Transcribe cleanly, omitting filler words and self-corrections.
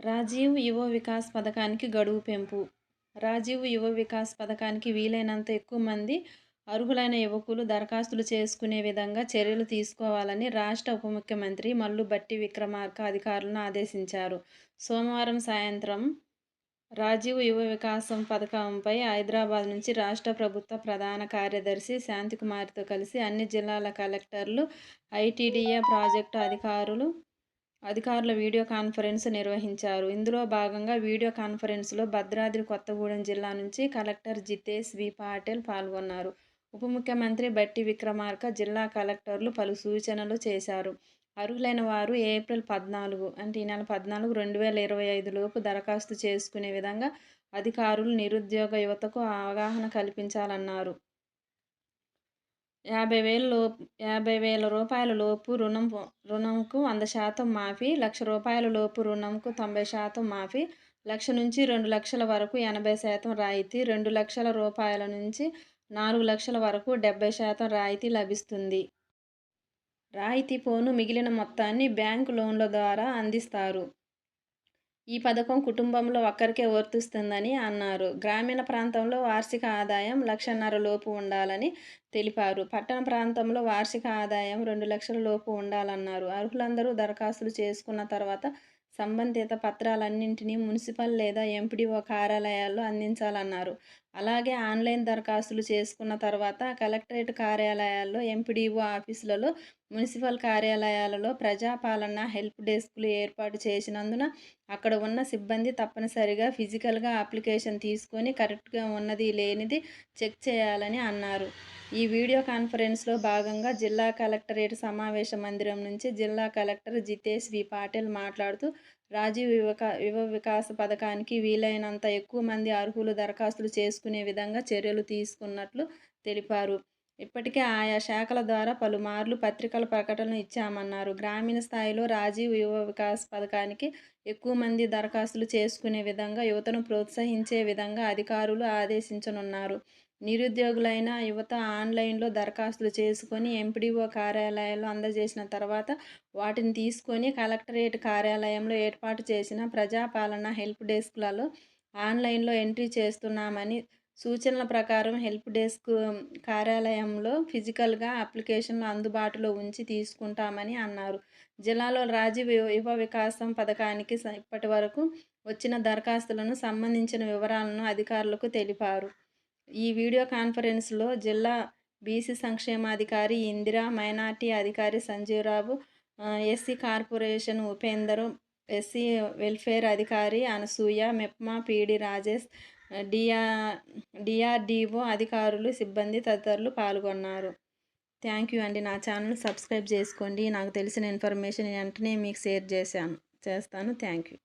రాజీవ్ యువ వికాస్ పథకానికి గడువు పెంపు. రాజీవ్ యువ వికాస్ పథకానికి వీలైనంత ఎక్కువ మంది అర్హులైన యువకులు దరఖాస్తులు చేసుకునే విధంగా చర్యలు తీసుకోవాలని రాష్ట్ర ఉప ముఖ్యమంత్రి మల్లు భట్టి విక్రమార్క అధికారులను ఆదేశించారు. సోమవారం సాయంత్రం రాజీవ్ యువ వికాసం పథకంపై హైదరాబాద్ నుంచి రాష్ట్ర ప్రభుత్వ ప్రధాన కార్యదర్శి శాంతికుమారితో కలిసి అన్ని జిల్లాల కలెక్టర్లు, ఐటీడీఏ ప్రాజెక్టు అధికారుల వీడియో కాన్ఫరెన్స్ నిర్వహించారు. ఇందులో భాగంగా వీడియో కాన్ఫరెన్స్లో భద్రాద్రి కొత్తగూడెం జిల్లా నుంచి కలెక్టర్ జితేష్ వి పాటిల్ పాల్గొన్నారు. ఉప ముఖ్యమంత్రి భట్టి విక్రమార్క జిల్లా కలెక్టర్లు పలు సూచనలు చేశారు. అర్హులైన వారు ఏప్రిల్ 14 అంటే ఈ నెల 14, 2025 లోపు దరఖాస్తు చేసుకునే విధంగా అధికారులు నిరుద్యోగ యువతకు అవగాహన కల్పించాలన్నారు. 50,000 రూపాయల లోపు రుణంకు 100% మాఫీ, ₹1,00,000 లోపు రుణంకు 90% మాఫీ, లక్ష నుంచి 2 లక్షల వరకు 80% రాయితీ, 2 లక్షల రూపాయల నుంచి 4 లక్షల వరకు 70% రాయితీ లభిస్తుంది. రాయితీ పోను మిగిలిన మొత్తాన్ని బ్యాంకు లోన్ల ద్వారా అందిస్తారు. ఈ పథకం కుటుంబంలో ఒక్కరికే వర్తిస్తుందని అన్నారు. గ్రామీణ ప్రాంతంలో వార్షిక ఆదాయం 1,50,000 లోపు ఉండాలని తెలిపారు. పట్టణ ప్రాంతంలో వార్షిక ఆదాయం 2 లక్షల లోపు ఉండాలన్నారు. అర్హులందరూ దరఖాస్తులు చేసుకున్న తర్వాత సంబంధిత పత్రాలన్నింటినీ మున్సిపల్ లేదా ఎంపీడీఓ కార్యాలయాల్లో అందించాలన్నారు. అలాగే ఆన్లైన్ దరఖాస్తులు చేసుకున్న తర్వాత కలెక్టరేట్ కార్యాలయాల్లో, ఎంపీడీఓ ఆఫీసులలో, మున్సిపల్ కార్యాలయాలలో ప్రజాపాలన హెల్ప్ డెస్క్లు ఏర్పాటు చేసినందున అక్కడ ఉన్న సిబ్బంది తప్పనిసరిగా ఫిజికల్గా అప్లికేషన్ తీసుకొని కరెక్ట్గా ఉన్నది లేనిది చెక్ చేయాలని అన్నారు. ఈ వీడియో కాన్ఫరెన్స్లో భాగంగా జిల్లా కలెక్టరేట్ సమావేశ మందిరం నుంచి జిల్లా కలెక్టర్ జితేష్ వి పాటిల్ మాట్లాడుతూ రాజీవ్ యువ వికాస పథకానికి వీలైనంత ఎక్కువ మంది అర్హులు దరఖాస్తులు చేసుకునే విధంగా చర్యలు తీసుకున్నట్లు తెలిపారు. ఇప్పటికే ఆయా శాఖల ద్వారా పలుమార్లు పత్రికల ప్రకటనలు ఇచ్చామన్నారు. గ్రామీణ స్థాయిలో రాజీవ్ యువ వికాస్ పథకానికి ఎక్కువ మంది దరఖాస్తులు చేసుకునే విధంగా యువతను ప్రోత్సహించే విధంగా అధికారులు ఆదేశించనున్నారు. నిరుద్యోగులైన యువత ఆన్లైన్లో దరఖాస్తులు చేసుకొని ఎంపీడీఓ కార్యాలయాల్లో అందజేసిన తర్వాత వాటిని తీసుకొని కలెక్టరేట్ కార్యాలయంలో ఏర్పాటు చేసిన ప్రజాపాలన హెల్ప్ డెస్క్లలో ఆన్లైన్లో ఎంట్రీ చేస్తున్నామని, సూచనల ప్రకారం హెల్ప్ డెస్క్ కార్యాలయంలో ఫిజికల్గా అప్లికేషన్లు అందుబాటులో ఉంచి తీసుకుంటామని అన్నారు. జిల్లాలో రాజీవ్ యువ వికాసం పథకానికి ఇప్పటి వరకు వచ్చిన దరఖాస్తులను సంబంధించిన వివరాలను అధికారులకు తెలిపారు. ఈ వీడియో కాన్ఫరెన్స్లో జిల్లా బీసీ సంక్షేమాధికారి ఇందిర, మైనార్టీ అధికారి Sanjeeva Rao, SC corporation Upender, SC welfare అధికారి అనసూయ, మెప్మా పీడీ రాజేష్, డిఆర్డీఓ అధికారులు, సిబ్బంది తదితరులు పాల్గొన్నారు. థ్యాంక్ యూ అండి. నా ఛానల్ సబ్స్క్రైబ్ చేసుకోండి. నాకు తెలిసిన ఇన్ఫర్మేషన్ వెంటనే మీకు షేర్ చేస్తాను. Thank you.